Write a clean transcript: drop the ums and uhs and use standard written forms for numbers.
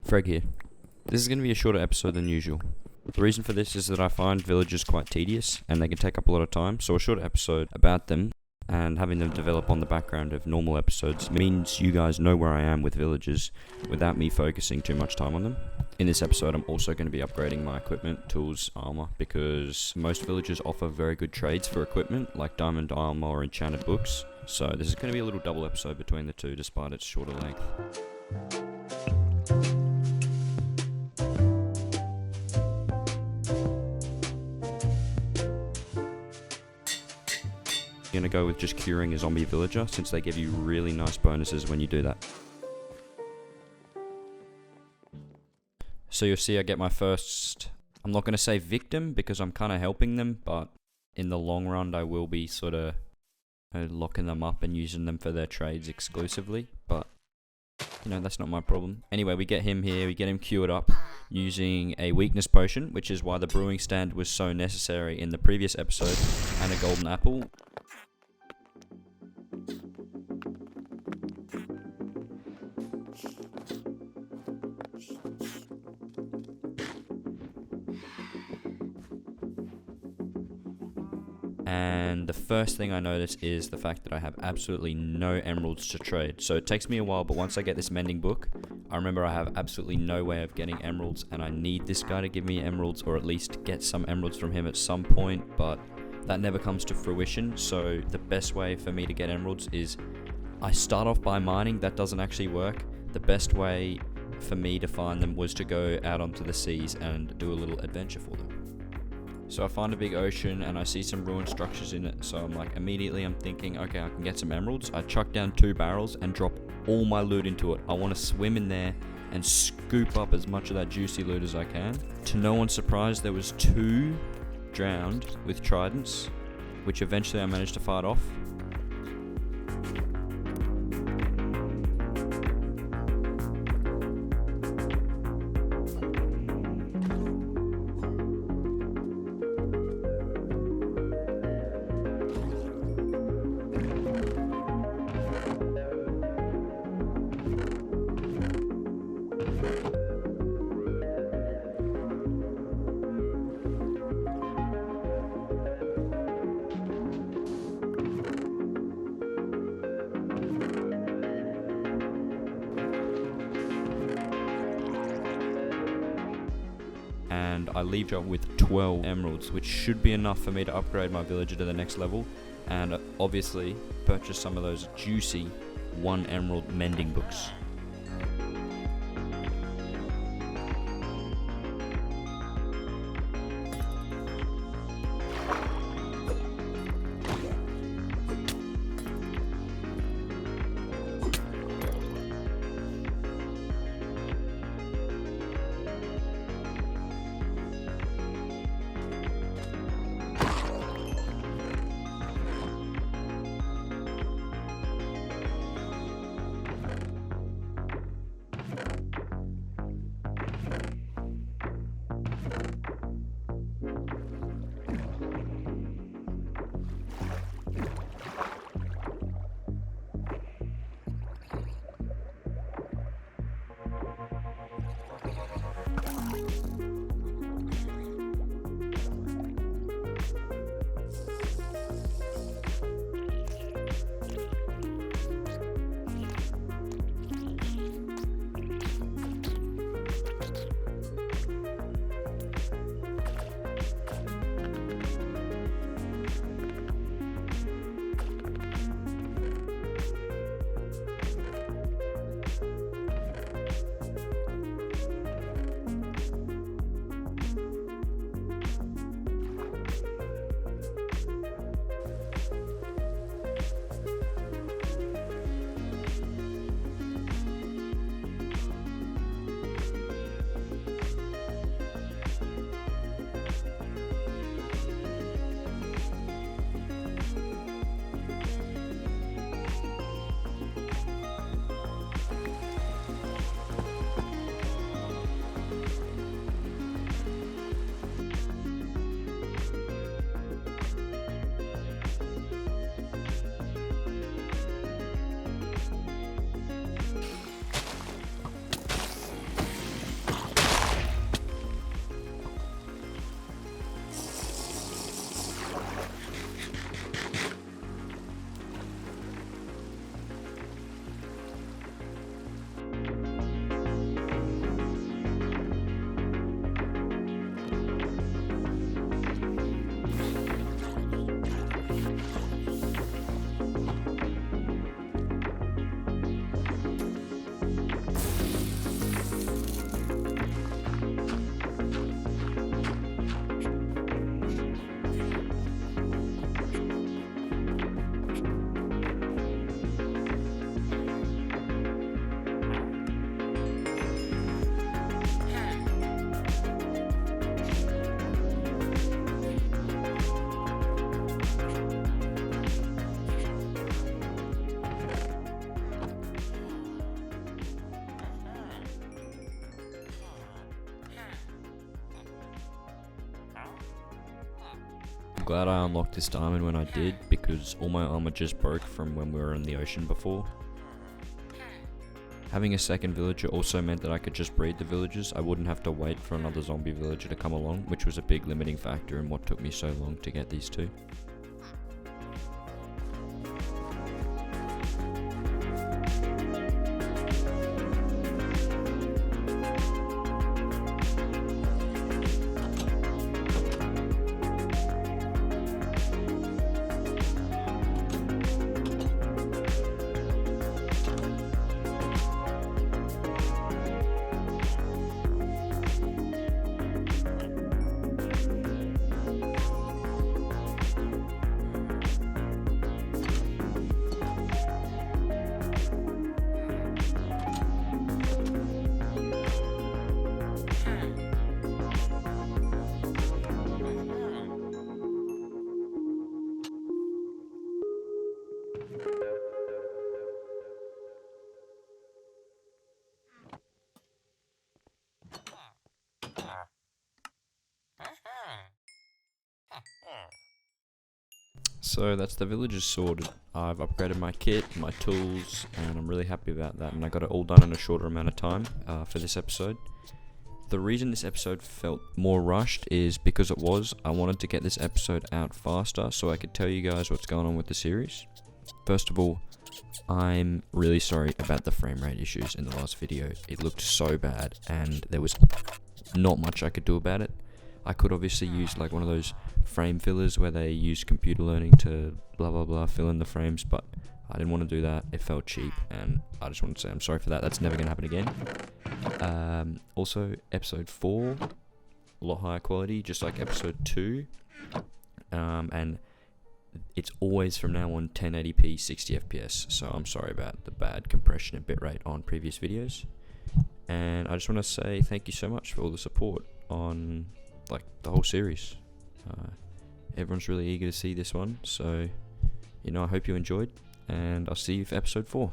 Freg here. This is going to be a shorter episode than usual. The reason for this is that I find villages quite tedious and they can take up a lot of time, so a short episode about them and having them develop on the background of normal episodes means you guys know where I am with villages without me focusing too much time on them. In this episode I'm also going to be upgrading my equipment, tools, armor, because most villages offer very good trades for equipment like diamond armor or enchanted books, so this is going to be a little double episode between the two despite its shorter length. I'm going to go with just curing a zombie villager since they give you really nice bonuses when you do that. So you'll see I get my first, I'm not going to say victim because I'm kind of helping them, but in the long run I will be sort of locking them up and using them for their trades exclusively, but you know, that's not my problem. Anyway, we get him here, we get him cured up using a weakness potion, which is why the brewing stand was so necessary in the previous episode, and a golden apple. And the first thing I notice is the fact that I have absolutely no emeralds to trade. So it takes me a while, but once I get this mending book, I remember I have absolutely no way of getting emeralds, and I need this guy to give me emeralds, or at least get some emeralds from him at some point, but that never comes to fruition. So the best way for me to get emeralds is I start off by mining. That doesn't actually work. The best way for me to find them was to go out onto the seas and do a little adventure for them. So I find a big ocean and I see some ruined structures in it, so I'm like, immediately I'm thinking, okay, I can get some emeralds. I chuck down 2 barrels and drop all my loot into it. I want to swim in there and scoop up as much of that juicy loot as I can. To no one's surprise, there was 2 drowned with tridents, which eventually I managed to fight off. And I leave job with 12 emeralds, which should be enough for me to upgrade my villager to the next level, and obviously purchase some of those juicy 1 emerald mending books. glad I unlocked this diamond when I did, because all my armor just broke from when we were in the ocean before. Having a second villager also meant that I could just breed the villagers. I wouldn't have to wait for another zombie villager to come along, which was a big limiting factor in what took me so long to get these two. So that's the villagers sorted. I've upgraded my kit, my tools, and I'm really happy about that, and I got it all done in a shorter amount of time for this episode. The reason this episode felt more rushed is because I wanted to get this episode out faster so I could tell you guys what's going on with the series. First of all, I'm really sorry about the frame rate issues in the last video. It looked so bad and there was not much I could do about it. I could obviously use like one of those frame fillers where they use computer learning to blah blah blah fill in the frames, but I didn't want to do that. It felt cheap, and I just wanted to say I'm sorry for that. That's never going to happen again. Also, episode 4, a lot higher quality, just like episode 2. And it's always from now on 1080p 60 fps, so I'm sorry about the bad compression and bitrate on previous videos. And I just want to say thank you so much for all the support on like the whole series. Everyone's really eager to see this one, so I hope you enjoyed, and I'll see you for episode 4.